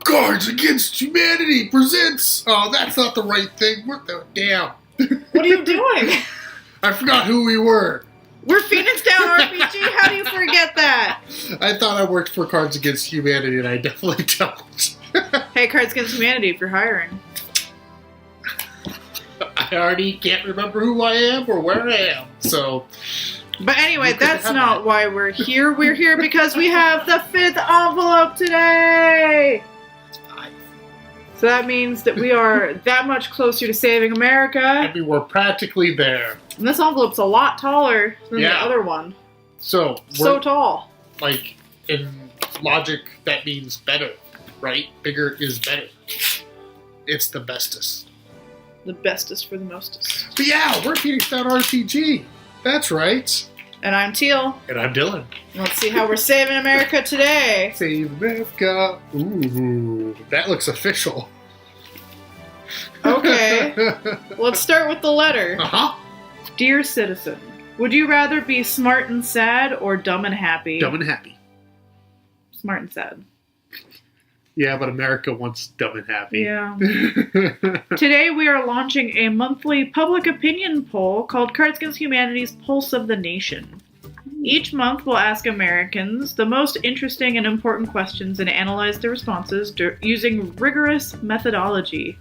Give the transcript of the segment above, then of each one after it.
Cards Against Humanity presents... Oh, that's not the right thing. Damn. What are you doing? I forgot who we were. We're Phoenix Down RPG? How do you forget that? I thought I worked for Cards Against Humanity, and I definitely don't. Hey, Cards Against Humanity, if you're hiring. I already can't remember who I am or where I am, so... But anyway, that's not why we're here. We're here because we have the 5th envelope today! So that means that we are that much closer to saving America. I mean, we're practically there. And this envelope's a lot taller than the other one. So tall. Like, in logic, that means better, right? Bigger is better. It's the bestest. The bestest for the mostest. But yeah, we're Phoenix Down RPG. That's right. And I'm Teal. And I'm Dylan. Let's see how we're saving America today. Save America. Ooh, that looks official. Okay. Let's start with the letter. Uh-huh. Dear citizen, would you rather be smart and sad or dumb and happy? Dumb and happy. Smart and sad. Yeah, but America wants dumb and happy. Yeah. Today we are launching a monthly public opinion poll called Cards Against Humanity's Pulse of the Nation. Each month we'll ask Americans the most interesting and important questions and analyze their responses using rigorous methodology.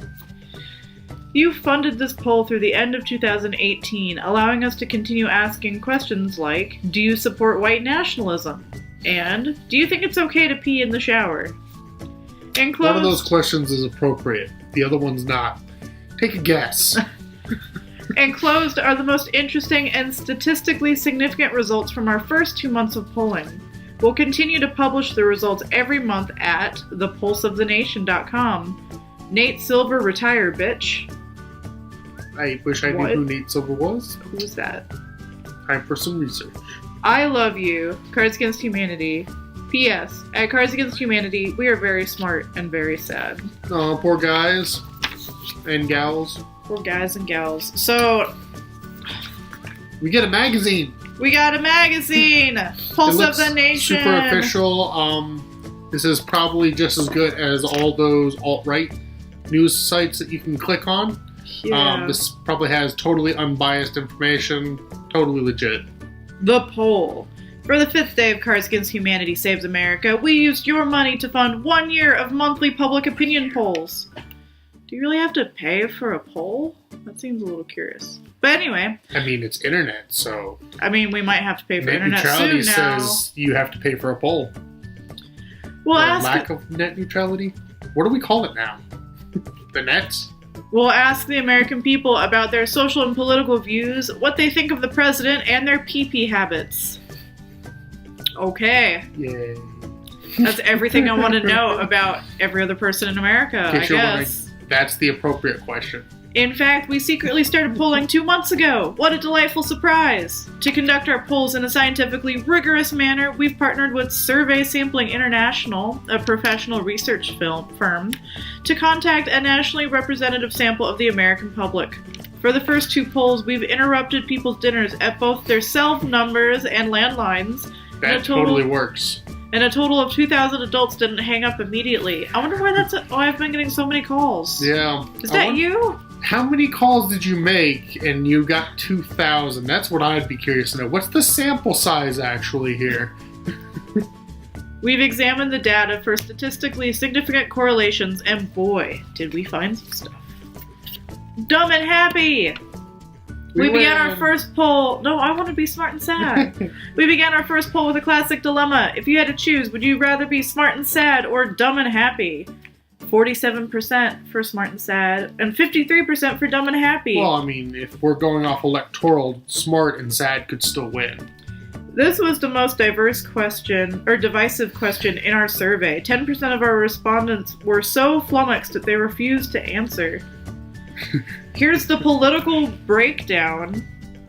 You funded this poll through the end of 2018, allowing us to continue asking questions like, do you support white nationalism? And, do you think it's okay to pee in the shower? Enclosed, one of those questions is appropriate. The other one's not. Take a guess. Enclosed are the most interesting and statistically significant results from our first 2 months of polling. We'll continue to publish the results every month at thepulseofthenation.com. Nate Silver, retire, bitch. I wish I knew who Nate Silver was. Who's that? Time for some research. I love you. Cards Against Humanity. P.S. At Cards Against Humanity, we are very smart and very sad. Oh, poor guys and gals. Poor guys and gals. So, we get a magazine. We got a magazine! Pulse of the Nation! Super official. This is probably just as good as all those alt-right news sites that you can click on. Yeah. This probably has totally unbiased information. Totally legit. The poll. For the 5th day of Cards Against Humanity Saves America, we used your money to fund 1 year of monthly public opinion polls. Do you really have to pay for a poll? That seems a little curious. But anyway. I mean, it's internet, so... I mean, we might have to pay for internet soon now. Net neutrality says you have to pay for a poll. We'll lack of net neutrality? What do we call it now? The net? We'll ask the American people about their social and political views, what they think of the president, and their pee-pee habits. Okay. Yay. That's everything I want to know about every other person in America, I guess. That's the appropriate question. In fact, we secretly started polling 2 months ago. What a delightful surprise! To conduct our polls in a scientifically rigorous manner, we've partnered with Survey Sampling International, a professional research firm, to contact a nationally representative sample of the American public. For the first 2 polls, we've interrupted people's dinners at both their cell numbers and landlines. That totally works. And a total of 2,000 adults didn't hang up immediately. I wonder why that's... I've been getting so many calls. Yeah. Is that you? How many calls did you make and you got 2,000? That's what I'd be curious to know. What's the sample size actually here? We've examined the data for statistically significant correlations, and boy, did we find some stuff. Dumb and happy! We began our first poll... No, I want to be smart and sad. We began our first poll with a classic dilemma. If you had to choose, would you rather be smart and sad or dumb and happy? 47% for smart and sad, and 53% for dumb and happy. Well, I mean, if we're going off electoral, smart and sad could still win. This was the most divisive question in our survey. 10% of our respondents were so flummoxed that they refused to answer. Here's the political breakdown.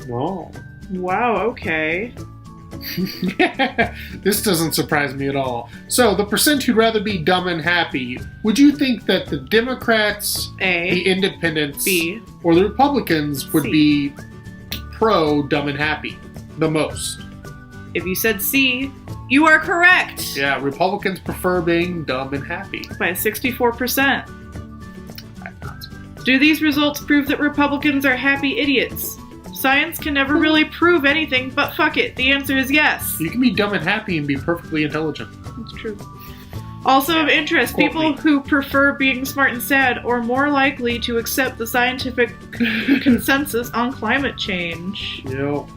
Whoa. Wow, okay. This doesn't surprise me at all. So, the percent who'd rather be dumb and happy, would you think that the Democrats, the Independents, B, or the Republicans would C. be pro dumb and happy the most? If you said C, You are correct! Yeah, Republicans prefer being dumb and happy. By 64%. Do these results prove that Republicans are happy idiots? Science can never really prove anything, but fuck it. The answer is yes. You can be dumb and happy and be perfectly intelligent. That's true. Also of interest, people who prefer being smart and sad are more likely to accept the scientific consensus on climate change. Yep.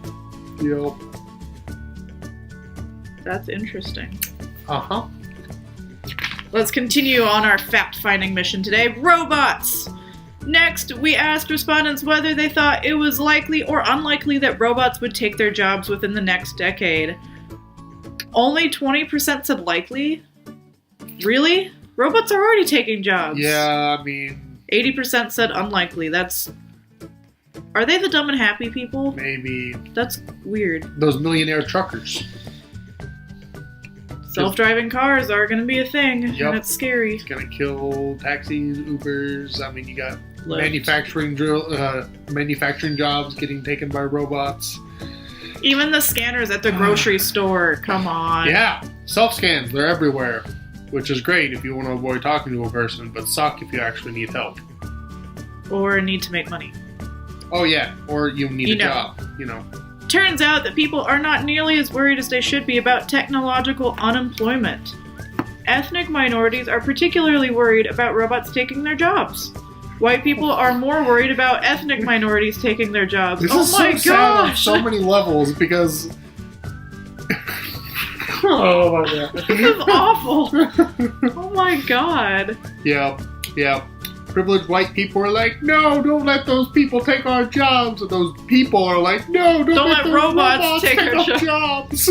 That's interesting. Uh-huh. Let's continue on our fact-finding mission today. Robots! Next, we asked respondents whether they thought it was likely or unlikely that robots would take their jobs within the next decade. Only 20% said likely? Really? Robots are already taking jobs. Yeah, I mean... 80% said unlikely. Are they the dumb and happy people? Maybe. That's weird. Those millionaire truckers. Self-driving cars are going to be a thing, and it's scary. It's going to kill taxis, Ubers. I mean, you got Lyft. manufacturing jobs getting taken by robots. Even the scanners at the grocery store. Come on. Yeah. Self-scans. They're everywhere. Which is great if you want to avoid talking to a person, but suck if you actually need help. Or need to make money. Oh, yeah. Or you need a job. Turns out that people are not nearly as worried as they should be about technological unemployment. Ethnic minorities are particularly worried about robots taking their jobs. White people are more worried about ethnic minorities taking their jobs. This is so sad on so many levels because... Oh my god. This is awful. Oh my god. Yep. Privileged white people are like, no, don't let those people take our jobs. And those people are like, no, don't let robots take our jobs.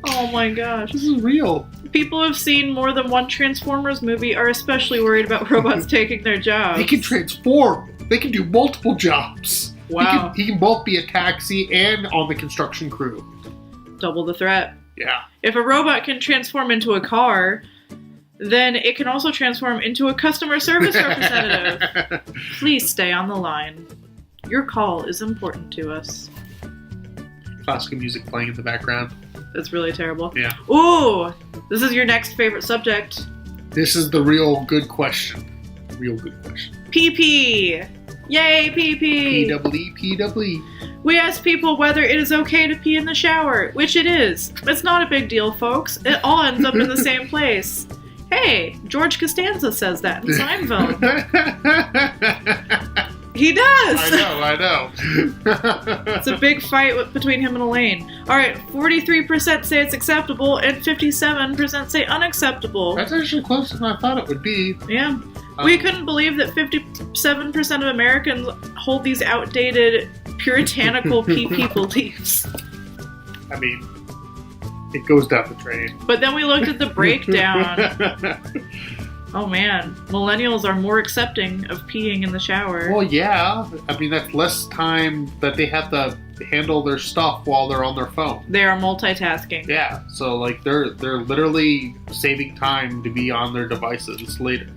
Oh my gosh. This is real. People who've seen more than one Transformers movie are especially worried about robots taking their jobs. They can transform. They can do multiple jobs. Wow. He can both be a taxi and on the construction crew. Double the threat. Yeah. If a robot can transform into a car, then it can also transform into a customer service representative. Please stay on the line. Your call is important to us. Classical music playing in the background. That's really terrible. Yeah. Ooh, this is your next favorite subject. This is the real good question. PP. Yay, PP. P-double-E. We asked people whether it is okay to pee in the shower, which it is. It's not a big deal, folks. It all ends up in the same place. Hey, George Costanza says that in Seinfeld. He does! I know. It's a big fight between him and Elaine. Alright, 43% say it's acceptable, and 57% say unacceptable. That's actually closer than I thought it would be. Yeah. We couldn't believe that 57% of Americans hold these outdated, puritanical PP beliefs. I mean, it goes down the drain. But then we looked at the breakdown. Oh man, millennials are more accepting of peeing in the shower. Well, yeah. I mean, that's less time that they have to handle their stuff while they're on their phone. They are multitasking. Yeah, so like they're literally saving time to be on their devices later.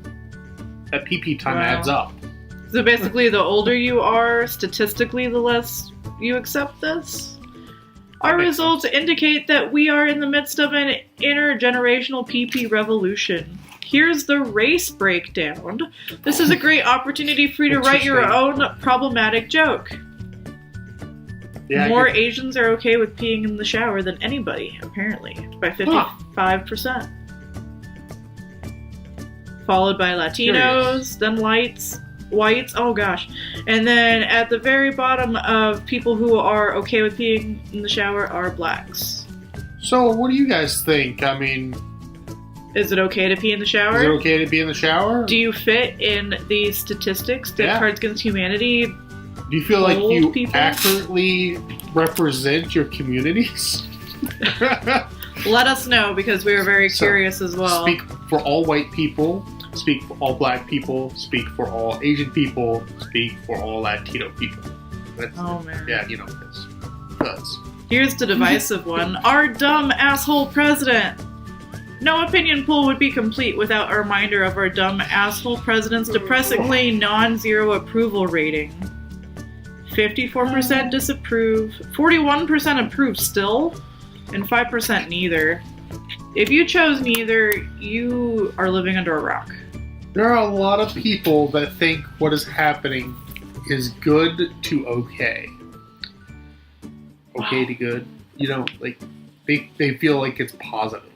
That PP time adds up. So basically, the older you are, statistically, the less you accept this? Our results indicate that we are in the midst of an intergenerational PP revolution. Here's the race breakdown. This is a great opportunity for you to write your own problematic joke. Yeah, more Asians are okay with peeing in the shower than anybody, apparently, by 55%. Followed by Latinos, then whites, oh gosh. And then at the very bottom of people who are okay with peeing in the shower are blacks. So what do you guys think? I mean... Is it okay to pee in the shower? Is it okay to pee in the shower? Do you fit in the statistics that Cards Against Humanity? Do you feel like you accurately represent your communities? Let us know, because we are very curious as well. Speak for all white people. Speak for all black people. Speak for all Asian people. Speak for all Latino people. Oh, man. Yeah, you know this. Because. Here's the divisive one. Our dumb asshole president. No opinion poll would be complete without a reminder of our dumb asshole president's depressingly non-zero approval rating. 54% disapprove, 41% approve still, and 5% neither. If you chose neither, you are living under a rock. There are a lot of people that think what is happening is good to okay. Okay to good. You know, like, they feel like it's positive.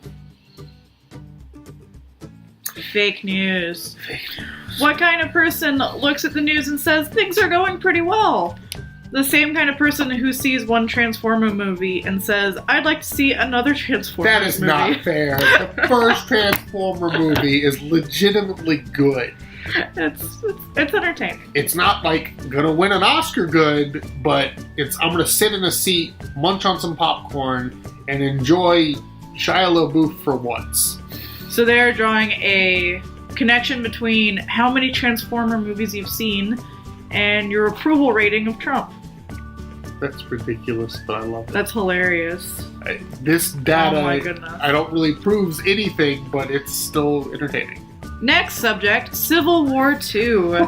Fake news. What kind of person looks at the news and says things are going pretty well? The same kind of person who sees one Transformer movie and says, I'd like to see another Transformer movie. That is not fair. The first Transformer movie is legitimately good. It's entertaining. It's not like gonna win an Oscar good, but I'm gonna sit in a seat, munch on some popcorn, and enjoy Shia LaBeouf for once. So they're drawing a connection between how many Transformer movies you've seen and your approval rating of Trump. That's ridiculous, but I love it. That's hilarious. This data, oh my goodness. I don't really proves anything, but it's still entertaining. Next subject, Civil War II.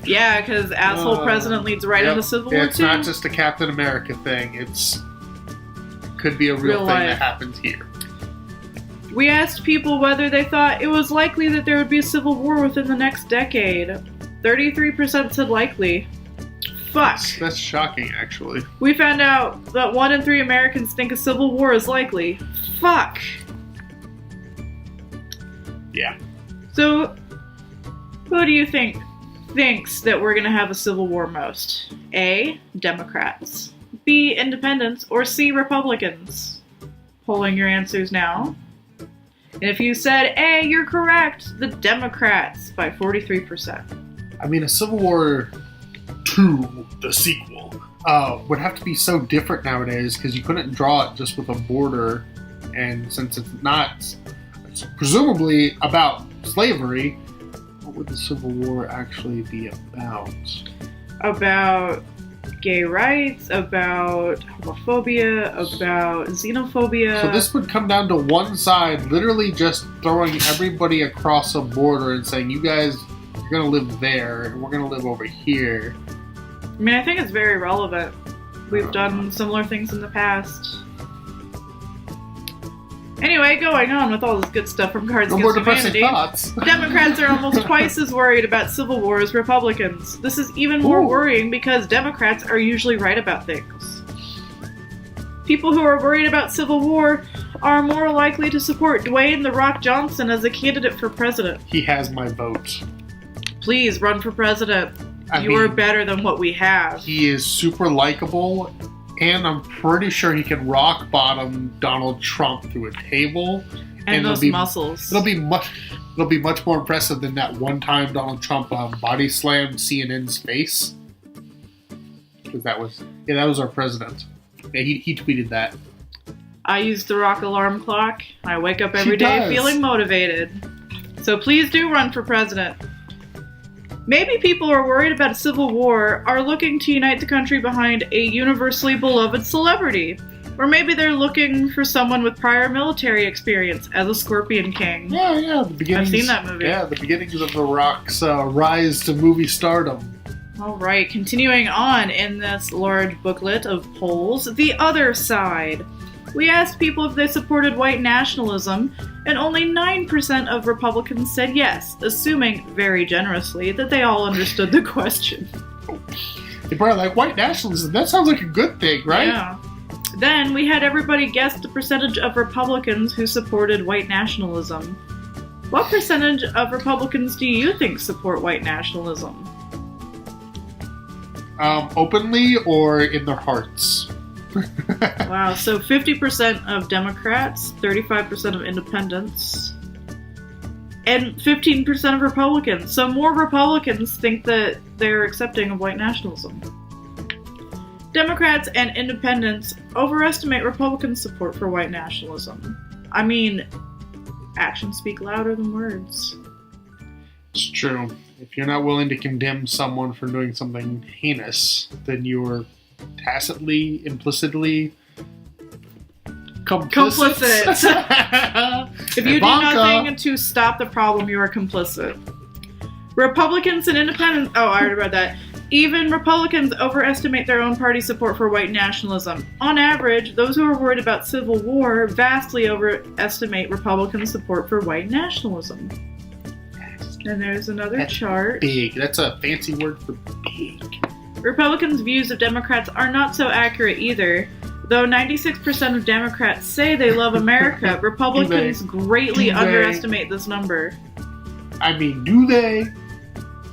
Yeah, because asshole president leads right into Civil War II. It's not just a Captain America thing. Could be a real thing that happens here. We asked people whether they thought it was likely that there would be a civil war within the next decade. 33% said likely. Fuck. That's shocking, actually. We found out that 1 in 3 Americans think a civil war is likely. Fuck. Yeah. So, who do you think thinks that we're going to have a civil war most? A, Democrats. B, Independents. Or C, Republicans? Polling your answers now. And if you said A, you're correct. The Democrats by 43%. I mean, a Civil War 2, the sequel, would have to be so different nowadays because you couldn't draw it just with a border. And since it's presumably about slavery, what would the Civil War actually be about? About gay rights, about homophobia, about xenophobia. So this would come down to one side literally just throwing everybody across a border and saying, you guys, you're going to live there, and we're going to live over here. I mean, I think it's very relevant. We've done similar things in the past. Anyway, going on with all this good stuff from Cards Against Humanity. Thoughts. Democrats are almost twice as worried about civil war as Republicans. This is even more worrying because Democrats are usually right about things. People who are worried about civil war are more likely to support Dwayne "The Rock" Johnson as a candidate for president. He has my vote. Please run for president. You are better than what we have. He is super likable. And I'm pretty sure he can rock bottom Donald Trump through a table. And those muscles. It'll be much more impressive than that one time Donald Trump body slammed CNN's face. Because that was our president. Yeah, he tweeted that. I use the Rock alarm clock. I wake up every day feeling motivated. So please do run for president. Maybe people who are worried about a civil war are looking to unite the country behind a universally beloved celebrity. Or maybe they're looking for someone with prior military experience as a Scorpion King. Yeah, the beginnings. I've seen that movie. Yeah, the beginnings of The Rock's rise to movie stardom. Alright, continuing on in this large booklet of polls, The Other Side. We asked people if they supported white nationalism, and only 9% of Republicans said yes, assuming, very generously, that they all understood the question. They probably like, white nationalism, that sounds like a good thing, right? Yeah. Then we had everybody guess the percentage of Republicans who supported white nationalism. What percentage of Republicans do you think support white nationalism? Openly or in their hearts? Wow, so 50% of Democrats, 35% of Independents, and 15% of Republicans. So more Republicans think that they're accepting of white nationalism. Democrats and Independents overestimate Republican support for white nationalism. I mean, actions speak louder than words. It's true. If you're not willing to condemn someone for doing something heinous, then you're tacitly, implicitly complicit. If you do nothing to stop the problem, you are complicit. Republicans and Independents... Oh, I already read that. Even Republicans overestimate their own party support for white nationalism. On average, those who are worried about civil war vastly overestimate Republican support for white nationalism. And there's another chart. Big. That's a fancy word for big. Republicans' views of Democrats are not so accurate either. Though 96% of Democrats say they love America, Republicans greatly underestimate this number. I mean, do they?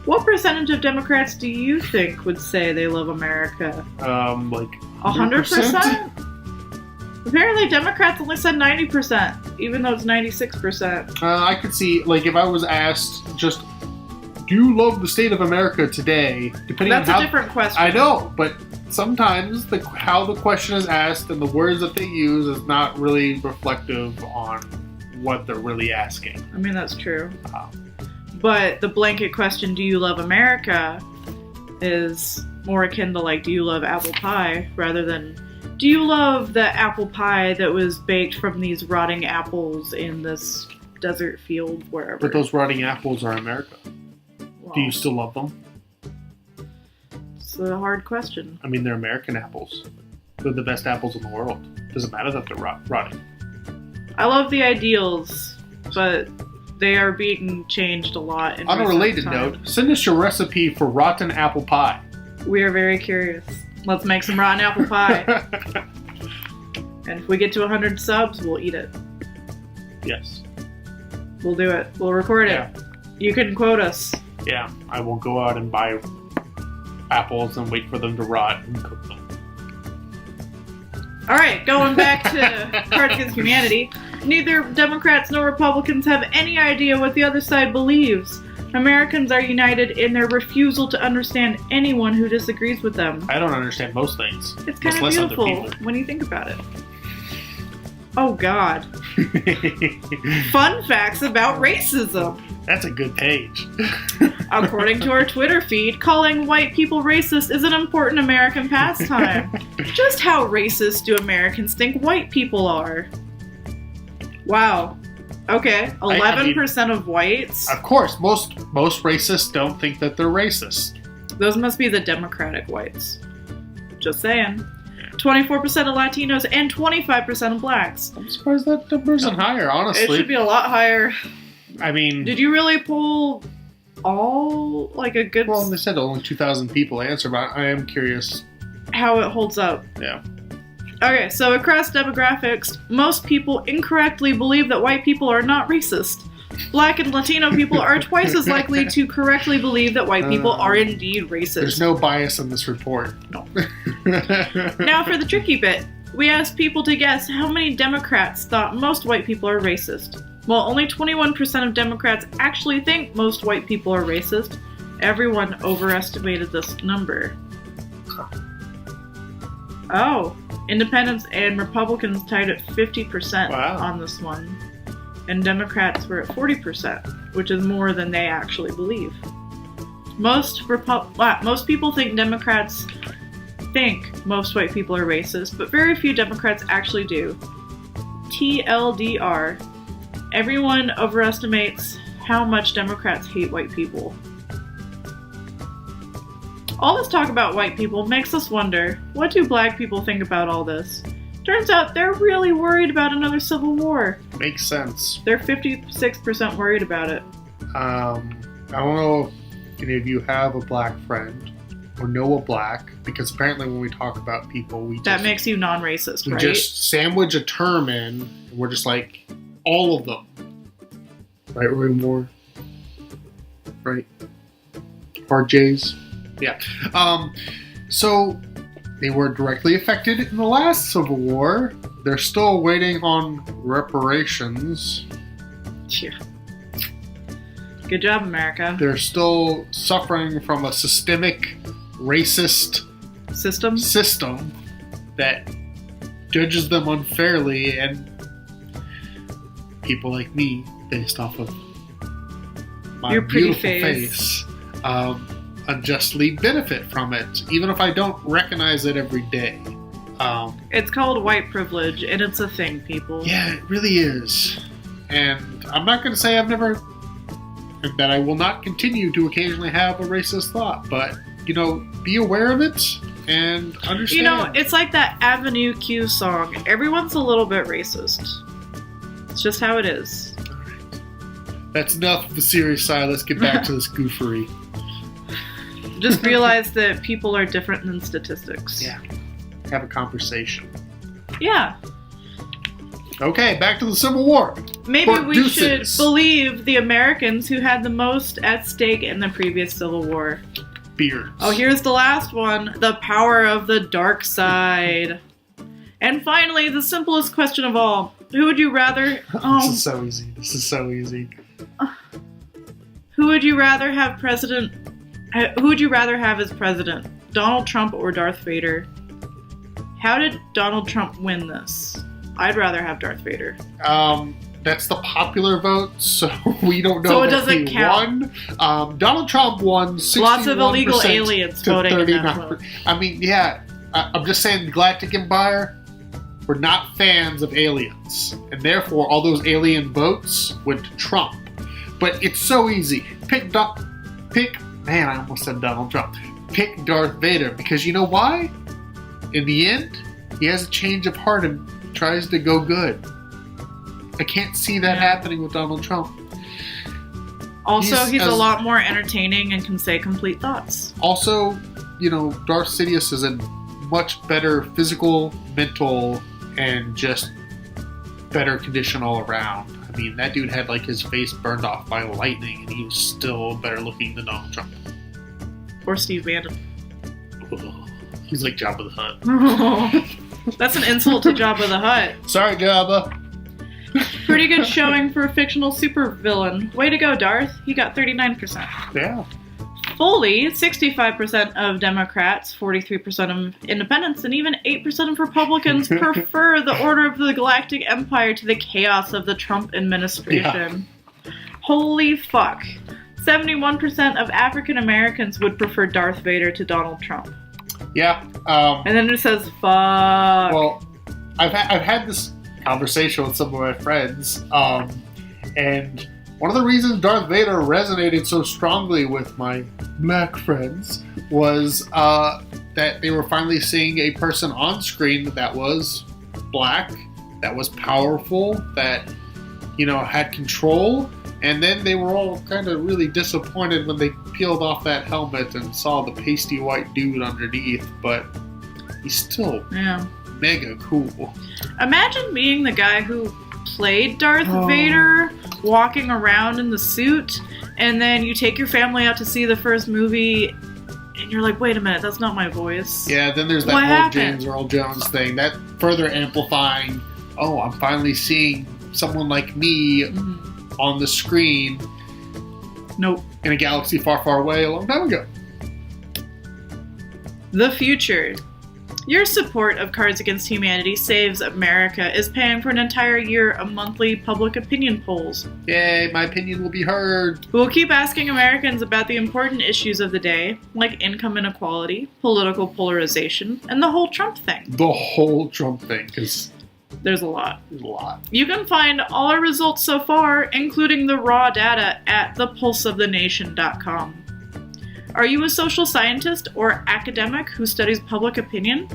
What percentage of Democrats do you think would say they love America? Like 100%? Apparently, Democrats only said 90%, even though it's 96%. I could see, like, if I was asked just, do you love the state of America today? Depending That's on how, a different question. I know, but sometimes how the question is asked and the words that they use is not really reflective on what they're really asking. I mean, that's true. But the blanket question, do you love America, is more akin to, like, do you love apple pie, rather than, do you love the apple pie that was baked from these rotting apples in this desert field, wherever? But those rotting apples are America. Well, Do you still love them? It's a hard question. I mean, they're American apples. They're the best apples in the world. Doesn't matter that they're rotting. I love the ideals, but they are being changed a lot. On a related note, send us your recipe for rotten apple pie. We are very curious. Let's make some rotten apple pie. And if we get to 100 subs, we'll eat it. Yes. We'll do it. We'll record it. You can quote us. Yeah, I will go out and buy apples and wait for them to rot and cook them. Alright, going back to Cards Against Humanity. Neither Democrats nor Republicans have any idea what the other side believes. Americans are united in their refusal to understand anyone who disagrees with them. I don't understand most things. It's kind of beautiful when you think about it. Oh, God. Fun facts about racism. That's a good page. According to our Twitter feed, calling white people racist is an important American pastime. Just how racist do Americans think white people are? Wow. Okay, 11% of whites. Of course, most racists don't think that they're racist. Those must be the Democratic whites. Just saying. 24% of Latinos and 25% of blacks. I'm surprised that number isn't higher, honestly. It should be a lot higher. I mean... Did you really poll all, like, a good... Well, they said only 2,000 people answered, but I am curious how it holds up. Yeah. Okay, so across demographics, most people incorrectly believe that white people are not racist. Black and Latino people are twice as likely to correctly believe that white people are indeed racist. There's no bias in this report. No. Now for the tricky bit. We asked people to guess how many Democrats thought most white people are racist. While only 21% of Democrats actually think most white people are racist, everyone overestimated this number. Oh, Independents and Republicans tied at 50% on this one. And Democrats were at 40%, which is more than they actually believe. Most people think Democrats think most white people are racist, but very few Democrats actually do. TLDR. Everyone overestimates how much Democrats hate white people. All this talk about white people makes us wonder, what do black people think about all this? Turns out they're really worried about another civil war. Makes sense. They're 56% worried about it. I don't know if any of you have a black friend or know a black, because apparently when we talk about people, that makes you non-racist, right? We just sandwich a term in, and we're just like, all of them. Right, Roy Moore? Right? RJs? Yeah. So they were directly affected in the last Civil War. They're still waiting on reparations. Yeah. Good job, America. They're still suffering from a systemic racist system that judges them unfairly, and people like me, based off of my your pretty beautiful face, unjustly benefit from it, even if I don't recognize it every day. It's called white privilege, and it's a thing, people. Yeah, it really is. And I'm not going to say that I will not continue to occasionally have a racist thought, but be aware of it and understand. It's like that Avenue Q song. Everyone's a little bit racist. It's just how it is. That's enough of the serious side. Let's get back to this goofery. Just realize that people are different than statistics. Yeah. Have a conversation. Yeah. Okay, back to the Civil War. Maybe we should believe the Americans who had the most at stake in the previous Civil War. Beards. Oh, here's the last one. The power of the dark side. And finally, the simplest question of all. Who would you rather... This is so easy. Who would you rather have Who would you rather have as president? Donald Trump or Darth Vader? How did Donald Trump win this? I'd rather have Darth Vader. That's the popular vote, so we don't know. So it doesn't count. Won. Donald Trump won 61% Lots of illegal aliens to voting 39%. in that vote. I mean, yeah. I'm just saying, the Galactic Empire, we're not fans of aliens, and therefore all those alien votes went to Trump. But it's so easy. Man, I almost said Donald Trump. Pick Darth Vader, because you know why? In the end, he has a change of heart and tries to go good. I can't see that happening with Donald Trump. Also, he's a lot more entertaining and can say complete thoughts. Also, Darth Sidious is a much better physical, mental, and just better condition all around. I mean, that dude had his face burned off by lightning, and he was still better looking than Donald Trump. Or Steve Bannon. He's like Jabba the Hutt. That's an insult to Jabba the Hutt. Sorry, Jabba. Pretty good showing for a fictional supervillain. Way to go, Darth. He got 39%. Yeah. Fully, 65% of Democrats, 43% of independents, and even 8% of Republicans prefer the Order of the Galactic Empire to the chaos of the Trump administration. Yeah. Holy fuck. 71% of African Americans would prefer Darth Vader to Donald Trump. Yeah. And then it says, fuck. Well, I've had this conversation with some of my friends, and one of the reasons Darth Vader resonated so strongly with my black friends was that they were finally seeing a person on screen that was black, that was powerful, that had control. And then they were all kind of really disappointed when they peeled off that helmet and saw the pasty white dude underneath, but he's still mega cool. Imagine being the guy who played Darth Vader, walking around in the suit, and then you take your family out to see the first movie, and you're like, wait a minute, that's not my voice. Yeah, then there's that whole James Earl Jones thing, that further amplifying, I'm finally seeing someone like me on the screen. Nope. In a galaxy far, far away a long time ago. The future. Your support of Cards Against Humanity Saves America is paying for an entire year of monthly public opinion polls. Yay, my opinion will be heard. We'll keep asking Americans about the important issues of the day, like income inequality, political polarization, and the whole Trump thing. The whole Trump thing, because there's a lot. lot. You can find all our results so far, including the raw data, at thepulseofthenation.com. Are you a social scientist or academic who studies public opinion?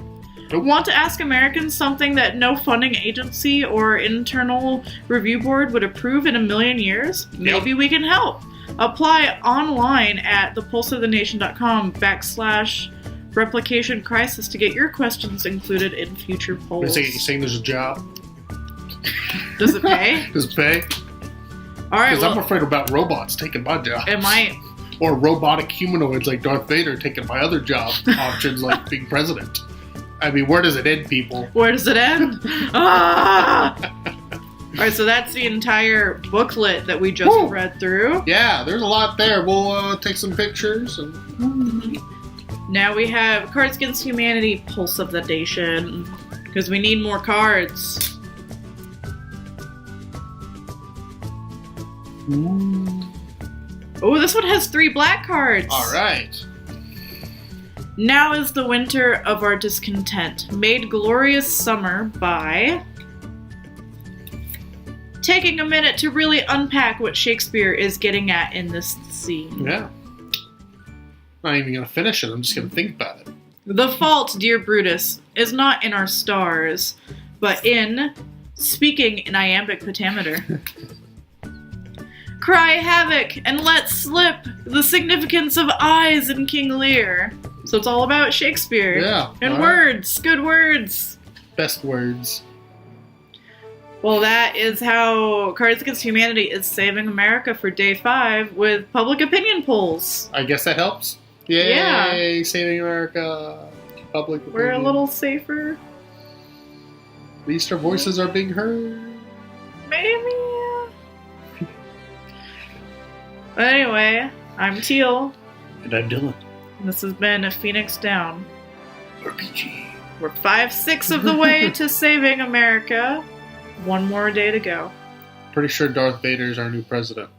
Nope. Want to ask Americans something that no funding agency or internal review board would approve in a million years? Maybe we can help. Apply online at thepulseofthenation.com/replication crisis to get your questions included in future polls. You saying there's a job? Does it pay? Does it pay? All right. Because I'm afraid about robots taking my job. It might. Or robotic humanoids like Darth Vader taking my other job options like being president. I mean, where does it end, people? Where does it end? Ah! Alright, so that's the entire booklet that we just read through. Yeah, there's a lot there. We'll take some pictures. And Now we have Cards Against Humanity, Pulse of the Nation, because we need more cards. Oh, this one has 3 black cards. All right. Now is the winter of our discontent, made glorious summer by taking a minute to really unpack what Shakespeare is getting at in this scene. Yeah. I'm not even going to finish it. I'm just going to think about it. The fault, dear Brutus, is not in our stars, but in speaking in iambic pentameter. Cry havoc and let slip the significance of eyes in King Lear. So it's all about Shakespeare. Yeah. And all words. right. Good words. Best words. Well, that is how Cards Against Humanity is saving America for day 5 with public opinion polls. I guess that helps. Yay! Yeah. Saving America. Public opinion. We're a little safer. At least our voices are being heard. Maybe. But anyway, I'm Teal. And I'm Dylan. And this has been a Phoenix Down. RPG. We're 5/6 of the way to saving America. One more day to go. Pretty sure Darth Vader is our new president.